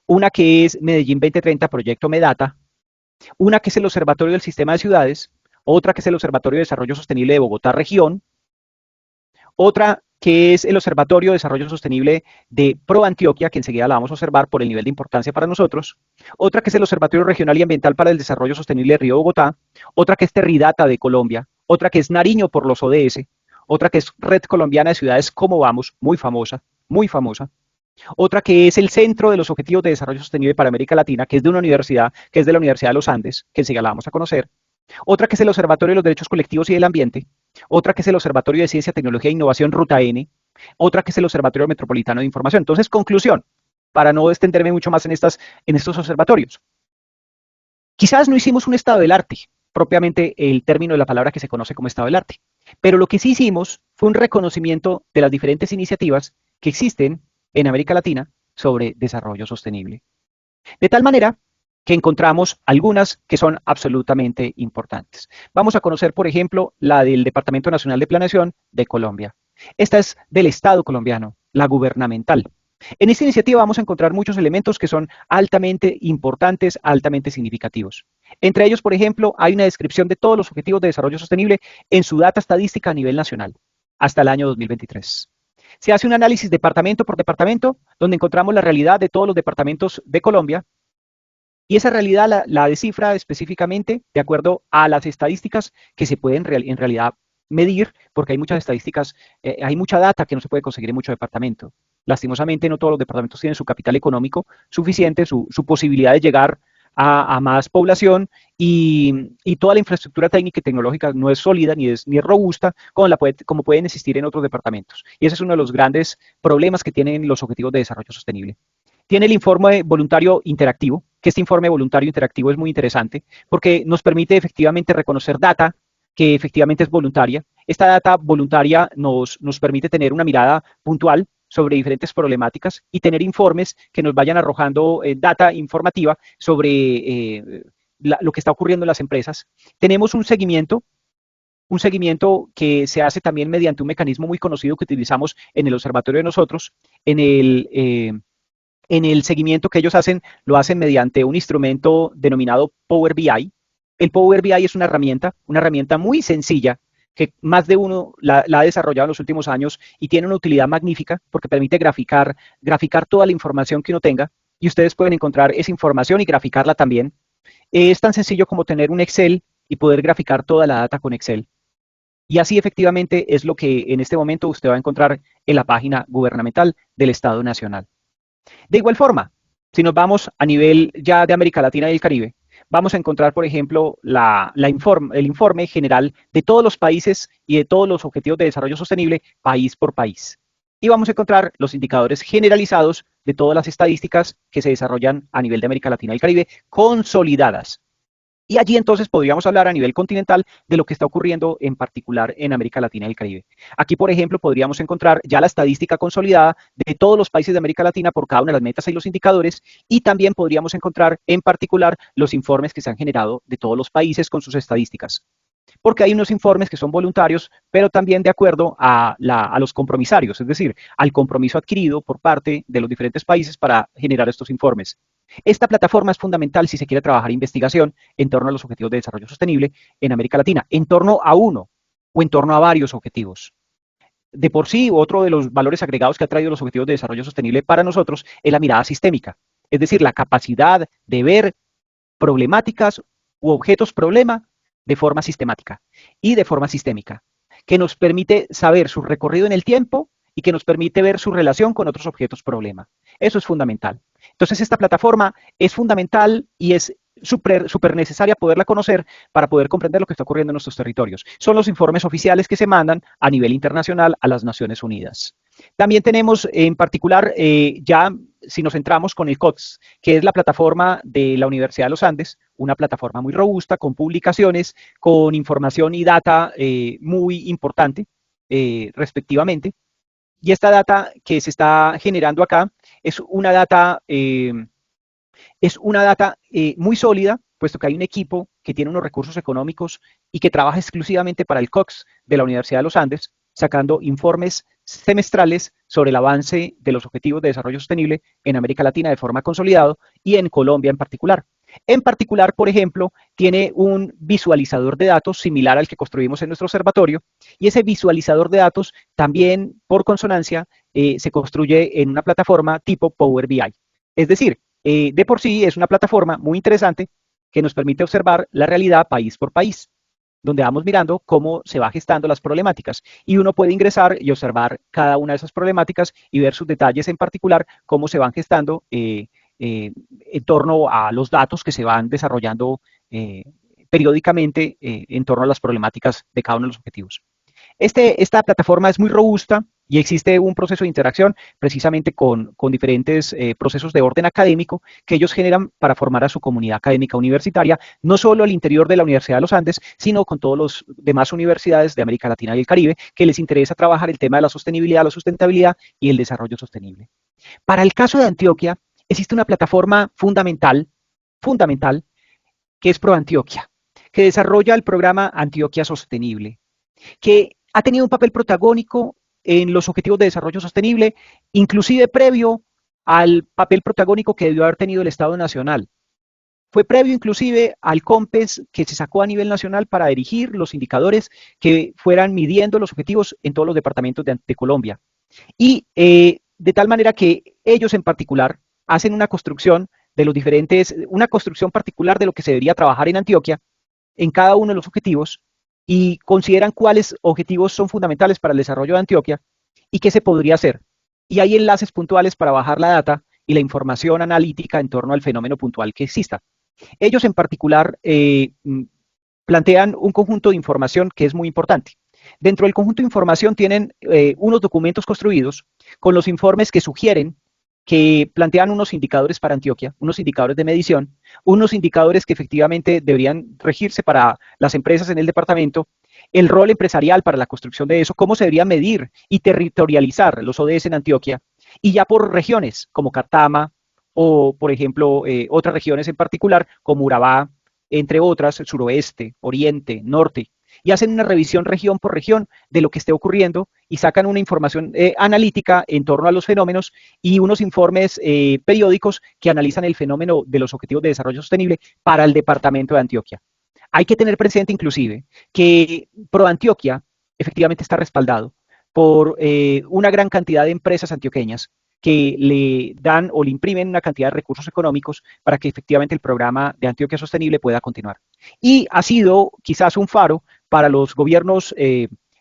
una que es Medellín 2030, Proyecto Medata, una que es el Observatorio del Sistema de Ciudades, otra que es el Observatorio de Desarrollo Sostenible de Bogotá Región, otra que es el Observatorio de Desarrollo Sostenible de Pro Antioquia, que enseguida la vamos a observar por el nivel de importancia para nosotros, otra que es el Observatorio Regional y Ambiental para el Desarrollo Sostenible de Río Bogotá, otra que es Terridata de Colombia, otra que es Nariño por los ODS, otra que es Red Colombiana de Ciudades Cómo Vamos, muy famosa, otra que es el Centro de los Objetivos de Desarrollo Sostenible para América Latina, que es de una universidad, que es de la Universidad de los Andes, que enseguida la vamos a conocer, otra que es el Observatorio de los Derechos Colectivos y del Ambiente, otra que es el Observatorio de Ciencia, Tecnología e Innovación Ruta N, otra que es el Observatorio Metropolitano de Información. Entonces, conclusión, para no extenderme mucho más en estos observatorios. Quizás no hicimos un estado del arte, propiamente el término de la palabra que se conoce como estado del arte, pero lo que sí hicimos fue un reconocimiento de las diferentes iniciativas que existen en América Latina sobre desarrollo sostenible. De tal manera que encontramos algunas que son absolutamente importantes. Vamos a conocer, por ejemplo, la del Departamento Nacional de Planeación de Colombia. Esta es del Estado colombiano, la gubernamental. En esta iniciativa vamos a encontrar muchos elementos que son altamente importantes, altamente significativos. Entre ellos, por ejemplo, hay una descripción de todos los objetivos de desarrollo sostenible en su data estadística a nivel nacional, hasta el año 2023. Se hace un análisis departamento por departamento, donde encontramos la realidad de todos los departamentos de Colombia, y esa realidad la descifra específicamente de acuerdo a las estadísticas que se pueden en realidad medir, porque hay muchas estadísticas, hay mucha data que no se puede conseguir en muchos departamentos. Lastimosamente, no todos los departamentos tienen su capital económico suficiente, su posibilidad de llegar a más población y toda la infraestructura técnica y tecnológica no es sólida ni es robusta como pueden existir en otros departamentos. Y ese es uno de los grandes problemas que tienen los objetivos de desarrollo sostenible. Tiene el informe voluntario interactivo, que este informe voluntario interactivo es muy interesante porque nos permite efectivamente reconocer data que efectivamente es voluntaria. Esta data voluntaria nos permite tener una mirada puntual sobre diferentes problemáticas y tener informes que nos vayan arrojando data informativa sobre lo que está ocurriendo en las empresas. Tenemos un seguimiento que se hace también mediante un mecanismo muy conocido que utilizamos en el observatorio de nosotros, en el seguimiento que ellos hacen, lo hacen mediante un instrumento denominado Power BI. El Power BI es una herramienta muy sencilla, que más de uno la ha desarrollado en los últimos años y tiene una utilidad magnífica porque permite graficar toda la información que uno tenga y ustedes pueden encontrar esa información y graficarla también. Es tan sencillo como tener un Excel y poder graficar toda la data con Excel. Y así efectivamente es lo que en este momento usted va a encontrar en la página gubernamental del Estado Nacional. De igual forma, si nos vamos a nivel ya de América Latina y el Caribe, vamos a encontrar, por ejemplo, el informe general de todos los países y de todos los objetivos de desarrollo sostenible, país por país. Y vamos a encontrar los indicadores generalizados de todas las estadísticas que se desarrollan a nivel de América Latina y el Caribe, consolidadas. Y allí entonces podríamos hablar a nivel continental de lo que está ocurriendo en particular en América Latina y el Caribe. Aquí, por ejemplo, podríamos encontrar ya la estadística consolidada de todos los países de América Latina por cada una de las metas y los indicadores, y también podríamos encontrar en particular los informes que se han generado de todos los países con sus estadísticas. Porque hay unos informes que son voluntarios, pero también de acuerdo a los compromisarios, es decir, al compromiso adquirido por parte de los diferentes países para generar estos informes. Esta plataforma es fundamental si se quiere trabajar investigación en torno a los objetivos de desarrollo sostenible en América Latina, en torno a uno o en torno a varios objetivos. De por sí, otro de los valores agregados que ha traído los objetivos de desarrollo sostenible para nosotros es la mirada sistémica, es decir, la capacidad de ver problemáticas u objetos problema de forma sistemática y de forma sistémica, que nos permite saber su recorrido en el tiempo y que nos permite ver su relación con otros objetos problema. Eso es fundamental. Entonces, esta plataforma es fundamental y es súper necesaria poderla conocer para poder comprender lo que está ocurriendo en nuestros territorios. Son los informes oficiales que se mandan a nivel internacional a las Naciones Unidas. También tenemos en particular, ya si nos centramos con el COTS, que es la plataforma de la Universidad de los Andes, una plataforma muy robusta, con publicaciones, con información y data muy importante, respectivamente. Y esta data que se está generando acá es una data muy sólida, puesto que hay un equipo que tiene unos recursos económicos y que trabaja exclusivamente para el COX de la Universidad de los Andes, sacando informes semestrales sobre el avance de los objetivos de desarrollo sostenible en América Latina de forma consolidada y en Colombia en particular. En particular, por ejemplo, tiene un visualizador de datos similar al que construimos en nuestro observatorio, y ese visualizador de datos también, por consonancia, se construye en una plataforma tipo Power BI. Es decir, de por sí es una plataforma muy interesante que nos permite observar la realidad país por país, donde vamos mirando cómo se va gestando las problemáticas. Y uno puede ingresar y observar cada una de esas problemáticas y ver sus detalles en particular, cómo se van gestando en torno a los datos que se van desarrollando periódicamente en torno a las problemáticas de cada uno de los objetivos. Esta plataforma es muy robusta y existe un proceso de interacción precisamente con diferentes procesos de orden académico que ellos generan para formar a su comunidad académica universitaria, no solo al interior de la Universidad de los Andes, sino con todas las demás universidades de América Latina y el Caribe que les interesa trabajar el tema de la sostenibilidad, la sustentabilidad y el desarrollo sostenible. Para el caso de Antioquia, existe una plataforma fundamental, que es ProAntioquia, que desarrolla el programa Antioquia Sostenible, que ha tenido un papel protagónico en los objetivos de desarrollo sostenible, inclusive previo al papel protagónico que debió haber tenido el Estado Nacional. Fue previo inclusive al COMPES que se sacó a nivel nacional para dirigir los indicadores que fueran midiendo los objetivos en todos los departamentos de Colombia. Y de tal manera que ellos en particular hacen una construcción de los diferentes, una construcción particular de lo que se debería trabajar en Antioquia en cada uno de los objetivos y consideran cuáles objetivos son fundamentales para el desarrollo de Antioquia y qué se podría hacer. Y hay enlaces puntuales para bajar la data y la información analítica en torno al fenómeno puntual que exista. Ellos en particular plantean un conjunto de información que es muy importante. Dentro del conjunto de información tienen unos documentos construidos con los informes que sugieren que plantean unos indicadores para Antioquia, unos indicadores de medición, unos indicadores que efectivamente deberían regirse para las empresas en el departamento, el rol empresarial para la construcción de eso, cómo se debería medir y territorializar los ODS en Antioquia, y ya por regiones como Cartama o, por ejemplo, otras regiones en particular como Urabá, entre otras, el suroeste, oriente, norte, y hacen una revisión región por región de lo que esté ocurriendo y sacan una información analítica en torno a los fenómenos y unos informes periódicos que analizan el fenómeno de los objetivos de desarrollo sostenible para el departamento de Antioquia. Hay que tener presente inclusive que ProAntioquia efectivamente está respaldado por una gran cantidad de empresas antioqueñas que le dan o le imprimen una cantidad de recursos económicos para que efectivamente el programa de Antioquia Sostenible pueda continuar. Y ha sido quizás un faro para los gobiernos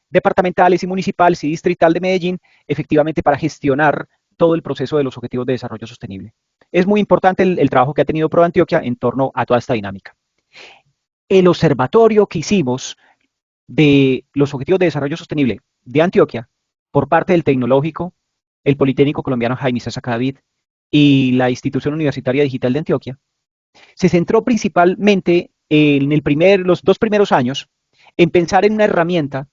departamentales y municipales y distrital de Medellín, efectivamente para gestionar todo el proceso de los objetivos de desarrollo sostenible. Es muy importante el trabajo que ha tenido ProAntioquia en torno a toda esta dinámica. El observatorio que hicimos de los objetivos de desarrollo sostenible de Antioquia por parte del Tecnológico, el Politécnico Colombiano Jaime Sasa David y la Institución Universitaria Digital de Antioquia, se centró principalmente en los 2 primeros años en pensar en una herramienta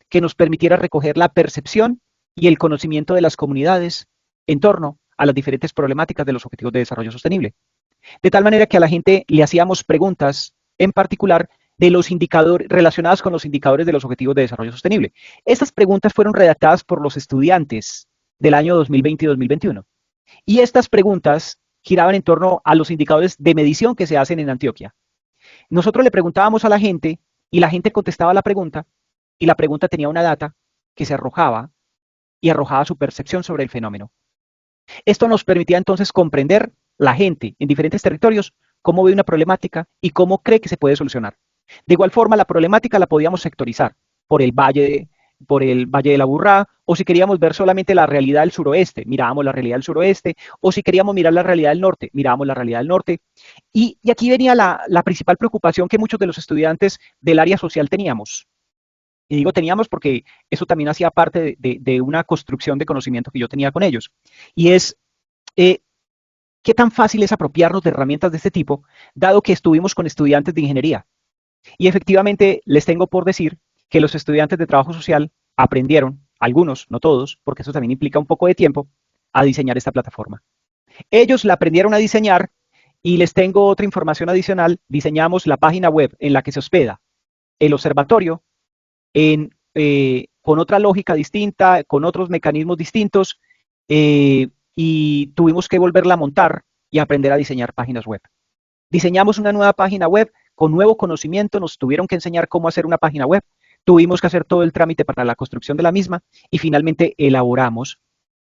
que nos permitiera recoger la percepción y el conocimiento de las comunidades en torno a las diferentes problemáticas de los objetivos de desarrollo sostenible. De tal manera que a la gente le hacíamos preguntas en particular de los indicadores relacionadas con los indicadores de los objetivos de desarrollo sostenible. Estas preguntas fueron redactadas por los estudiantes del año 2020 y 2021. Y estas preguntas giraban en torno a los indicadores de medición que se hacen en Antioquia. Nosotros le preguntábamos a la gente y la gente contestaba la pregunta y la pregunta tenía una data que se arrojaba y arrojaba su percepción sobre el fenómeno. Esto nos permitía entonces comprender la gente en diferentes territorios cómo ve una problemática y cómo cree que se puede solucionar. De igual forma, la problemática la podíamos sectorizar por el Valle de la Burrá, o si queríamos ver solamente la realidad del suroeste, mirábamos la realidad del suroeste, o si queríamos mirar la realidad del norte, mirábamos la realidad del norte. Y aquí venía la principal preocupación que muchos de los estudiantes del área social teníamos. Y digo teníamos porque eso también hacía parte de una construcción de conocimiento que yo tenía con ellos. Y es, ¿qué tan fácil es apropiarnos de herramientas de este tipo, dado que estuvimos con estudiantes de ingeniería? Y efectivamente les tengo por decir que los estudiantes de trabajo social aprendieron, algunos, no todos, porque eso también implica un poco de tiempo, a diseñar esta plataforma. Ellos la aprendieron a diseñar y les tengo otra información adicional. Diseñamos la página web en la que se hospeda el observatorio con otra lógica distinta, con otros mecanismos distintos, y tuvimos que volverla a montar y aprender a diseñar páginas web. Diseñamos una nueva página web con nuevo conocimiento, nos tuvieron que enseñar cómo hacer una página web, tuvimos que hacer todo el trámite para la construcción de la misma y finalmente elaboramos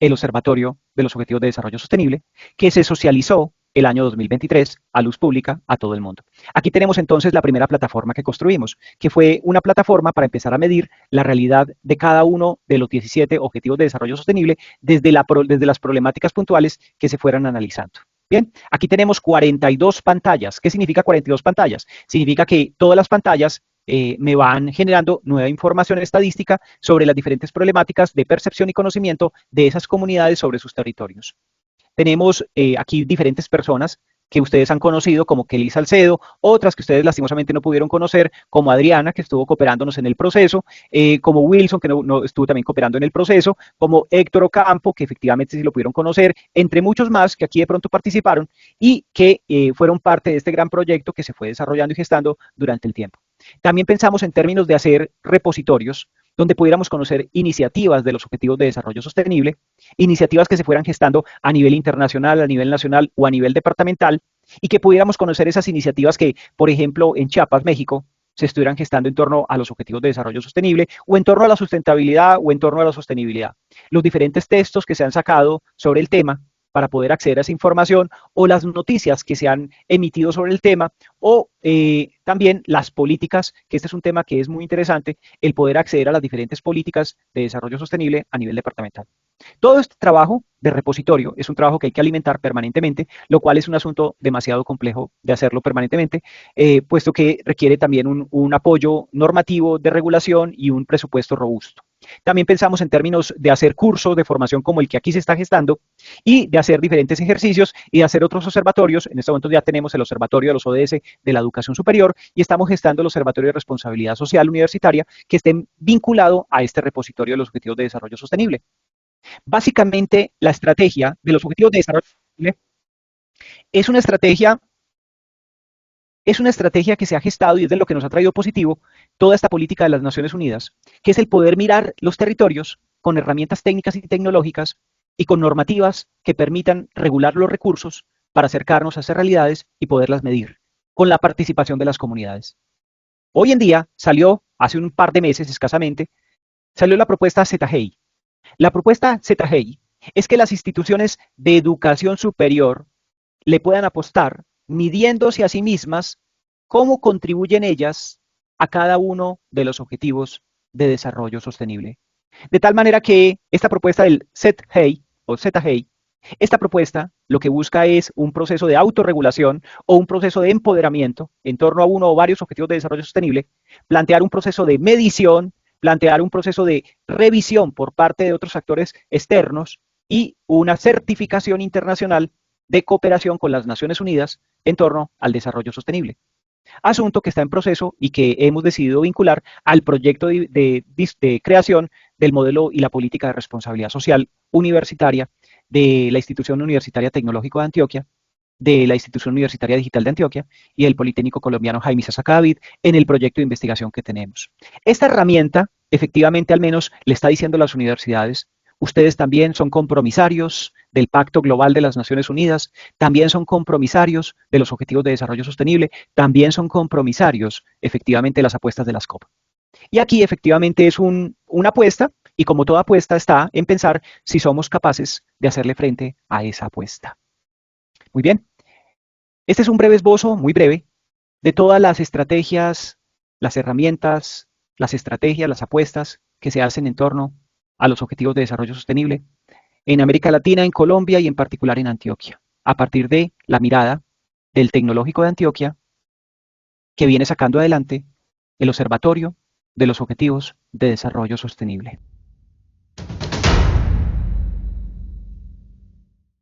el Observatorio de los Objetivos de Desarrollo Sostenible, que se socializó el año 2023 a luz pública a todo el mundo. Aquí tenemos entonces la primera plataforma que construimos, que fue una plataforma para empezar a medir la realidad de cada uno de los 17 Objetivos de Desarrollo Sostenible desde las problemáticas puntuales que se fueran analizando. Bien, aquí tenemos 42 pantallas. ¿Qué significa 42 pantallas? Significa que todas las pantallas me van generando nueva información estadística sobre las diferentes problemáticas de percepción y conocimiento de esas comunidades sobre sus territorios. Tenemos aquí diferentes personas que ustedes han conocido, como Kelly Salcedo, otras que ustedes lastimosamente no pudieron conocer, como Adriana, que estuvo cooperándonos en el proceso, como Wilson, que no estuvo también cooperando en el proceso, como Héctor Ocampo, que efectivamente sí lo pudieron conocer, entre muchos más que aquí de pronto participaron y que fueron parte de este gran proyecto que se fue desarrollando y gestando durante el tiempo. También pensamos en términos de hacer repositorios donde pudiéramos conocer iniciativas de los Objetivos de Desarrollo Sostenible, iniciativas que se fueran gestando a nivel internacional, a nivel nacional o a nivel departamental, y que pudiéramos conocer esas iniciativas que, por ejemplo, en Chiapas, México, se estuvieran gestando en torno a los Objetivos de Desarrollo Sostenible o en torno a la sustentabilidad o en torno a la sostenibilidad. Los diferentes textos que se han sacado sobre el tema para poder acceder a esa información o las noticias que se han emitido sobre el tema o también las políticas, que este es un tema que es muy interesante, el poder acceder a las diferentes políticas de desarrollo sostenible a nivel departamental. Todo este trabajo de repositorio es un trabajo que hay que alimentar permanentemente, lo cual es un asunto demasiado complejo de hacerlo permanentemente, puesto que requiere también un apoyo normativo de regulación y un presupuesto robusto. También pensamos en términos de hacer cursos de formación como el que aquí se está gestando y de hacer diferentes ejercicios y de hacer otros observatorios. En este momento ya tenemos el observatorio de los ODS de la educación superior y estamos gestando el observatorio de responsabilidad social universitaria que esté vinculado a este repositorio de los objetivos de desarrollo sostenible. Básicamente, la estrategia de los objetivos de desarrollo sostenible es una estrategia que se ha gestado y es de lo que nos ha traído positivo toda esta política de las Naciones Unidas, que es el poder mirar los territorios con herramientas técnicas y tecnológicas y con normativas que permitan regular los recursos para acercarnos a esas realidades y poderlas medir, con la participación de las comunidades. Hoy en día salió, hace un par de meses escasamente, salió la propuesta ZGI. La propuesta ZGI es que las instituciones de educación superior le puedan apostar midiéndose a sí mismas cómo contribuyen ellas a cada uno de los objetivos de desarrollo sostenible. De tal manera que esta propuesta del ZGI o ZGI, esta propuesta lo que busca es un proceso de autorregulación o un proceso de empoderamiento en torno a uno o varios objetivos de desarrollo sostenible, plantear un proceso de medición, plantear un proceso de revisión por parte de otros actores externos y una certificación internacional de cooperación con las Naciones Unidas en torno al desarrollo sostenible. Asunto que está en proceso y que hemos decidido vincular al proyecto de creación del modelo y la política de responsabilidad social universitaria de la Institución Universitaria Tecnológico de Antioquia, de la Institución Universitaria Digital de Antioquia y del Politécnico Colombiano Jaime Sasa David en el proyecto de investigación que tenemos. Esta herramienta, efectivamente, al menos le está diciendo a las universidades: ustedes también son compromisarios del Pacto Global de las Naciones Unidas, también son compromisarios de los Objetivos de Desarrollo Sostenible, también son compromisarios, efectivamente, de las apuestas de las COP. Y aquí, efectivamente, es una apuesta, y como toda apuesta está en pensar si somos capaces de hacerle frente a esa apuesta. Muy bien. Este es un breve esbozo, muy breve, de todas las estrategias, las herramientas, las estrategias, las apuestas que se hacen en torno a los objetivos de desarrollo sostenible en América Latina, en Colombia y en particular en Antioquia, a partir de la mirada del Tecnológico de Antioquia, que viene sacando adelante el Observatorio de los Objetivos de Desarrollo Sostenible.